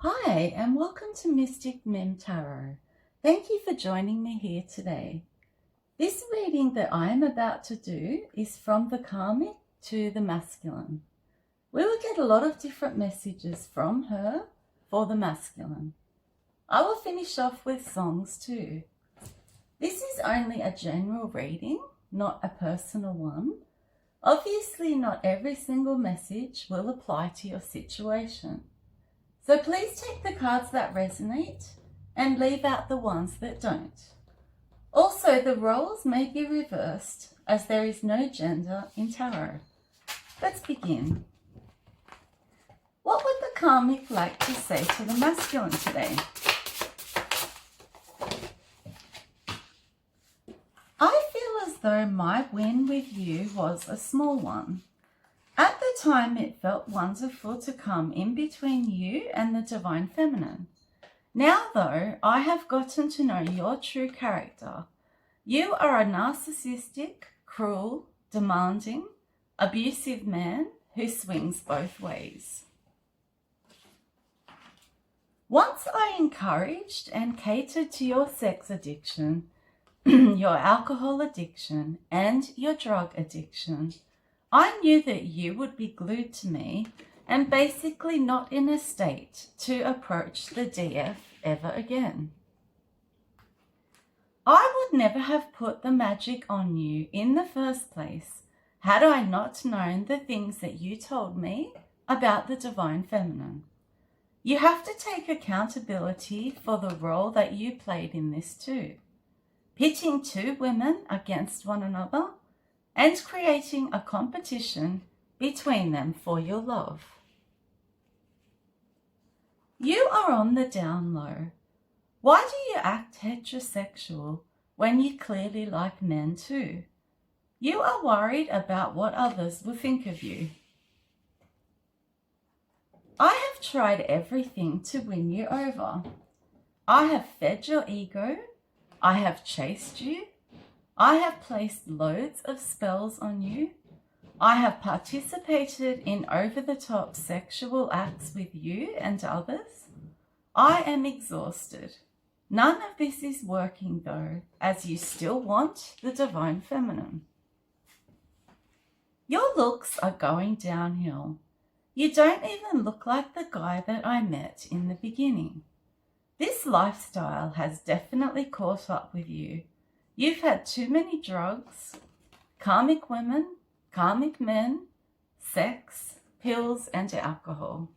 Hi, and welcome to Mystic Mem Tarot. Thank you for joining me here today. This reading that I am about to do is from the karmic to the masculine. We will get a lot of different messages from her for the masculine. I will finish off with songs too. This is only a general reading, not a personal one. Obviously, not every single message will apply to your situation. So please take the cards that resonate and leave out the ones that don't. Also, the roles may be reversed as there is no gender in tarot. Let's begin. What would the karmic like to say to the masculine today? I feel as though my win with you was a small one. At the time, it felt wonderful to come in between you and the divine feminine. Now, though, I have gotten to know your true character. You are a narcissistic, cruel, demanding, abusive man who swings both ways. Once I encouraged and catered to your sex addiction, your alcohol addiction, and your drug addiction, I knew that you would be glued to me and basically not in a state to approach the DF ever again. I would never have put the magic on you in the first place had I not known the things that you told me about the divine feminine. You have to take accountability for the role that you played in this too. Pitting two women against one another and creating a competition between them for your love. You are on the down low. Why do you act heterosexual when you clearly like men too? You are worried about what others will think of you. I have tried everything to win you over. I have fed your ego. I have chased you. I have placed loads of spells on you. I have participated in over-the-top sexual acts with you and others. I am exhausted. None of this is working though, as you still want the divine feminine. Your looks are going downhill. You don't even look like the guy that I met in the beginning. This lifestyle has definitely caught up with you. You've had too many drugs, karmic women, karmic men, sex, pills, and alcohol.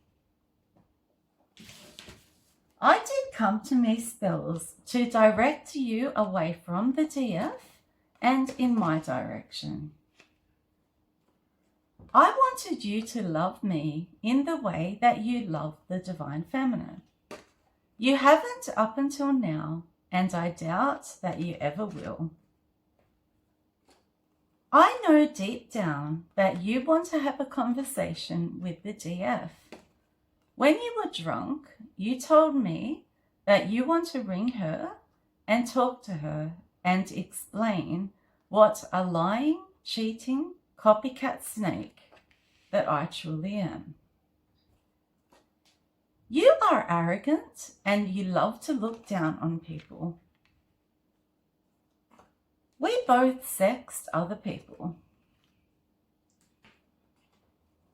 I did come to me spells to direct you away from the DF and in my direction. I wanted you to love me in the way that you love the divine feminine. You haven't up until now, and I doubt that you ever will. I know deep down that you want to have a conversation with the DF. When you were drunk, you told me that you want to ring her and talk to her and explain what a lying, cheating, copycat snake that I truly am. You are arrogant and you love to look down on people. We both sexed other people.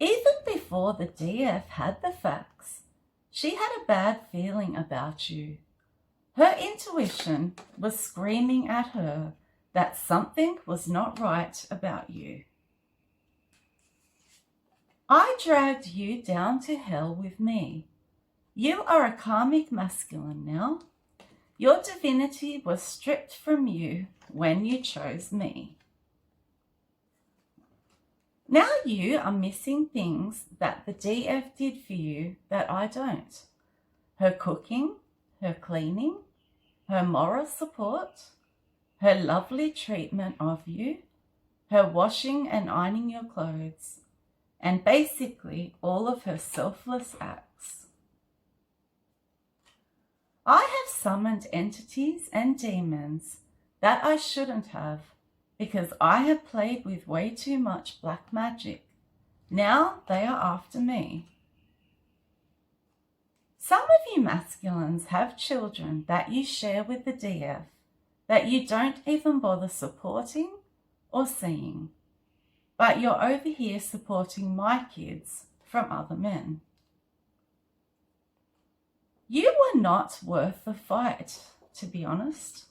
Even before the DF had the facts, she had a bad feeling about you. Her intuition was screaming at her that something was not right about you. I dragged you down to hell with me. You are a karmic masculine now. Your divinity was stripped from you when you chose me. Now you are missing things that the DF did for you that I don't. Her cooking, her cleaning, her moral support, her lovely treatment of you, her washing and ironing your clothes, and basically all of her selfless acts. I have summoned entities and demons that I shouldn't have because I have played with way too much black magic. Now they are after me. Some of you masculines have children that you share with the DF that you don't even bother supporting or seeing, but you're over here supporting my kids from other men. You were not worth the fight, to be honest.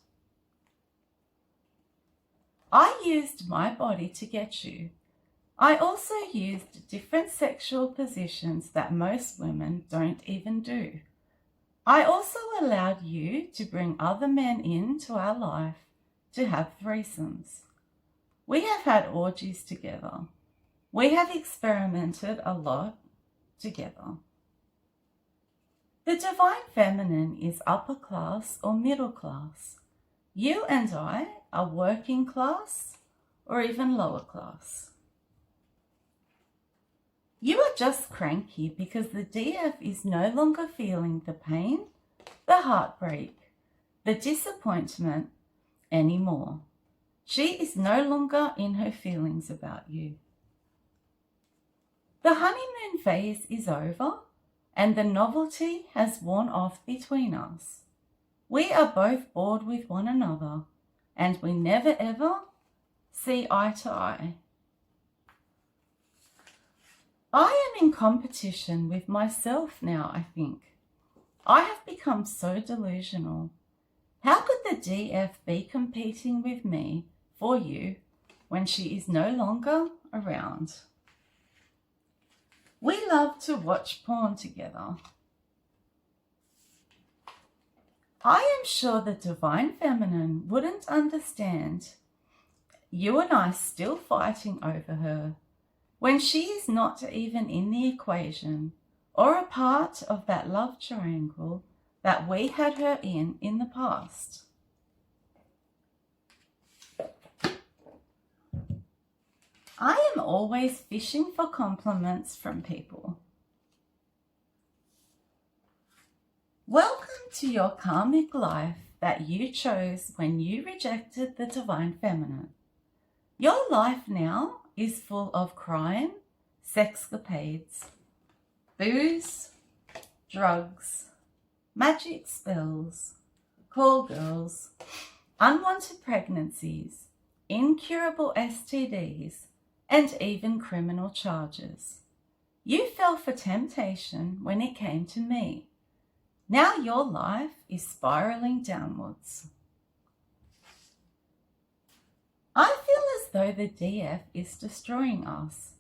I used my body to get you. I also used different sexual positions that most women don't even do. I also allowed you to bring other men into our life to have threesomes. We have had orgies together. We have experimented a lot together. The divine feminine is upper class or middle class. You and I are working class or even lower class. You are just cranky because the DF is no longer feeling the pain, the heartbreak, the disappointment anymore. She is no longer in her feelings about you. The honeymoon phase is over and the novelty has worn off between us. We are both bored with one another and we never ever see eye to eye. I am in competition with myself now, I think. I have become so delusional. How could the DF be competing with me for you when she is no longer around? We love to watch porn together. I am sure the divine feminine wouldn't understand you and I still fighting over her when she is not even in the equation or a part of that love triangle that we had her in the past. I am always fishing for compliments from people. Welcome to your karmic life that you chose when you rejected the divine feminine. Your life now is full of crime, sexcapades, booze, drugs, magic spells, call girls, unwanted pregnancies, incurable STDs, and even criminal charges. You fell for temptation when it came to me. Now your life is spiraling downwards. I feel as though the DF is destroying us.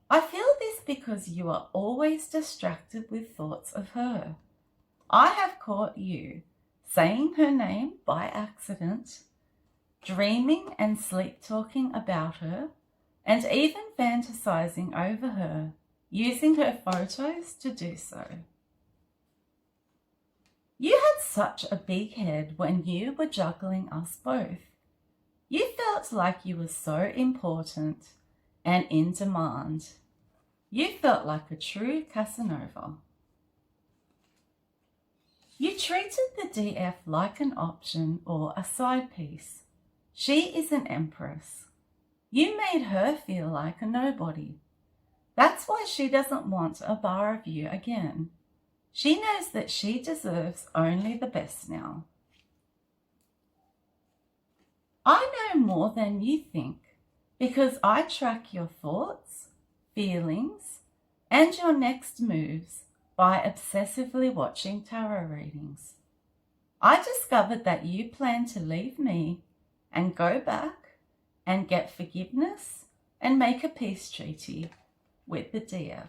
I feel this because you are always distracted with thoughts of her. I have caught you saying her name by accident, dreaming and sleep-talking about her, and even fantasizing over her, using her photos to do so. You had such a big head when you were juggling us both. You felt like you were so important and in demand. You felt like a true Casanova. You treated the DF like an option or a side piece. She is an empress. You made her feel like a nobody. That's why she doesn't want a bar of you again. She knows that she deserves only the best now. I know more than you think because I track your thoughts, feelings, and your next moves by obsessively watching tarot readings. I discovered that you plan to leave me and go back and get forgiveness and make a peace treaty with the DF.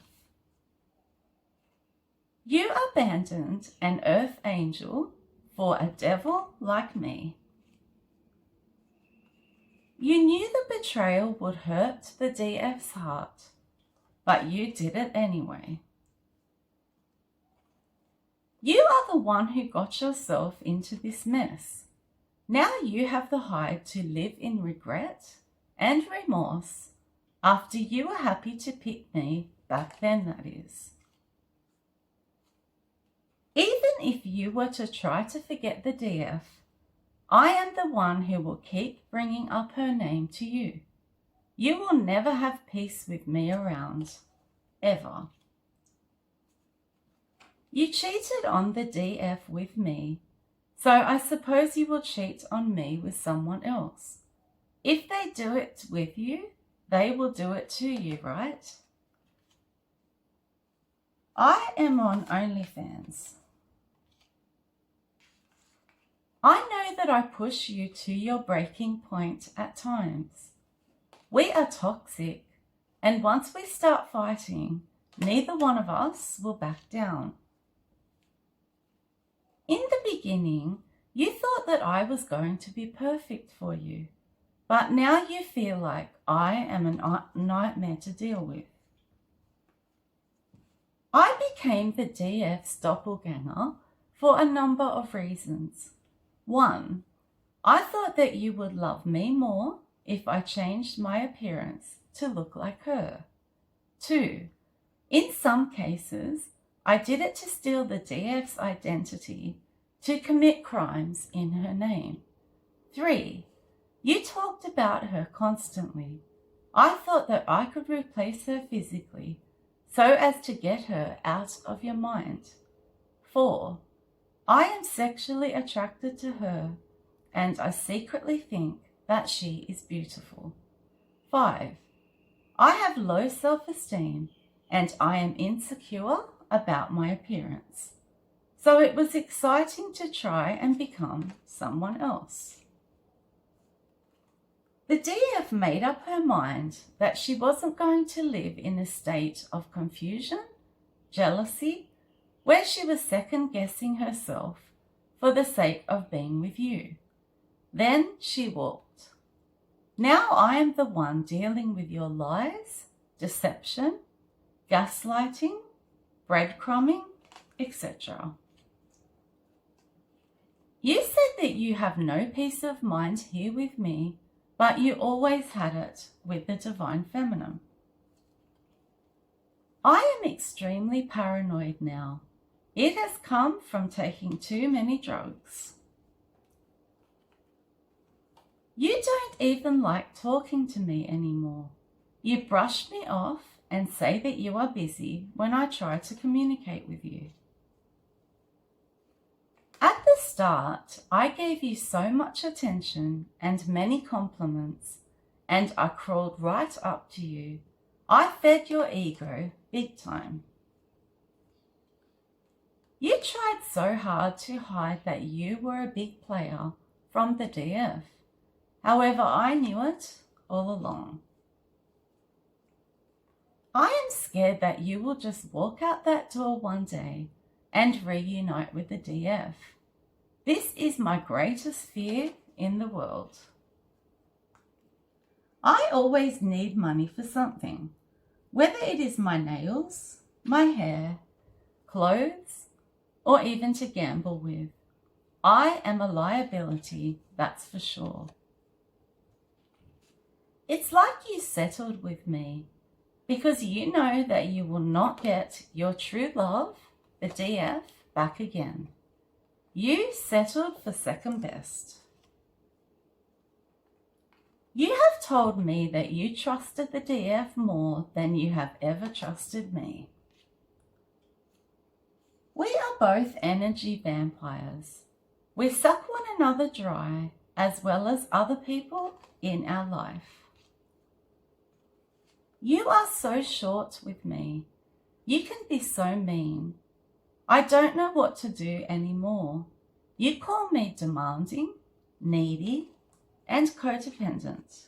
You abandoned an earth angel for a devil like me. You knew the betrayal would hurt the DF's heart, but you did it anyway. You are the one who got yourself into this mess. Now you have the hide to live in regret and remorse after you were happy to pick me back then, that is. Even if you were to try to forget the DF, I am the one who will keep bringing up her name to you. You will never have peace with me around, ever. You cheated on the DF with me, so I suppose you will cheat on me with someone else. If they do it with you, they will do it to you, right? I am on OnlyFans. I know that I push you to your breaking point at times. We are toxic, and once we start fighting, neither one of us will back down. In the beginning, you thought that I was going to be perfect for you, but now you feel like I am a nightmare to deal with. I became the DF's doppelganger for a number of reasons. 1, I thought that you would love me more if I changed my appearance to look like her. 2, in some cases, I did it to steal the DF's identity to commit crimes in her name. 3, you talked about her constantly. I thought that I could replace her physically so as to get her out of your mind. 4, I am sexually attracted to her and I secretly think that she is beautiful. 5, I have low self-esteem and I am insecure about my appearance. So it was exciting to try and become someone else. The DF made up her mind that she wasn't going to live in a state of confusion, jealousy, where she was second-guessing herself for the sake of being with you. Then she walked. Now I am the one dealing with your lies, deception, gaslighting, breadcrumbing, etc. You said that you have no peace of mind here with me, but you always had it with the Divine Feminine. I am extremely paranoid now. It has come from taking too many drugs. You don't even like talking to me anymore. You brush me off and say that you are busy when I try to communicate with you. At the start, I gave you so much attention and many compliments, and I crawled right up to you. I fed your ego big time. You tried so hard to hide that you were a big player from the DF. However, I knew it all along. I am scared that you will just walk out that door one day and reunite with the DF. This is my greatest fear in the world. I always need money for something, whether it is my nails, my hair, clothes, or even to gamble with. I am a liability, that's for sure. It's like you settled with me because you know that you will not get your true love, the DF, back again. You settled for second best. You have told me that you trusted the DF more than you have ever trusted me. We are both energy vampires. We suck one another dry as well as other people in our life. You are so short with me. You can be so mean. I don't know what to do anymore. You call me demanding, needy, and codependent.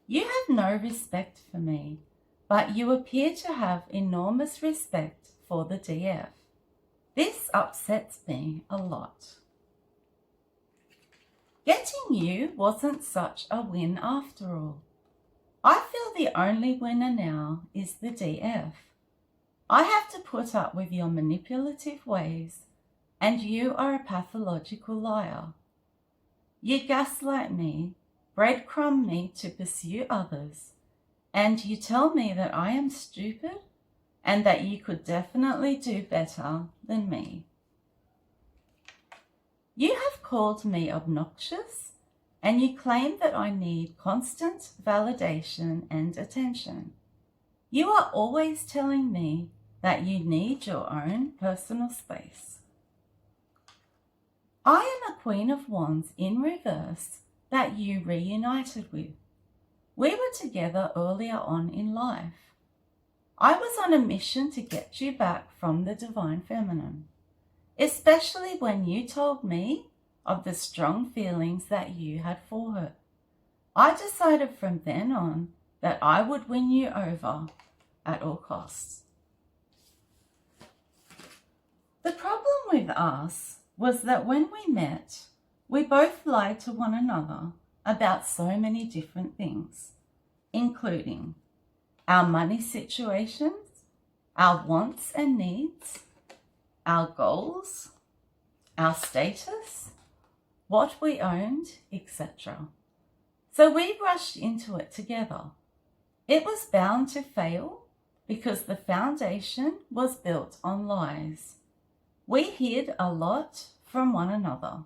You have no respect for me, but you appear to have enormous respect for the DF. This upsets me a lot. Getting you wasn't such a win after all. I feel the only winner now is the DF. I have to put up with your manipulative ways, and you are a pathological liar. You gaslight me, breadcrumb me to pursue others, and you tell me that I am stupid and that you could definitely do better than me. You have called me obnoxious, and you claim that I need constant validation and attention. You are always telling me that you need your own personal space. I am a Queen of Wands in reverse that you reunited with. We were together earlier on in life. I was on a mission to get you back from the Divine Feminine, especially when you told me of the strong feelings that you had for her. I decided from then on that I would win you over at all costs. The problem with us was that when we met, we both lied to one another about so many different things, including our money situations, our wants and needs, our goals, our status, what we owned, etc. So we rushed into it together. It was bound to fail because the foundation was built on lies. We hid a lot from one another.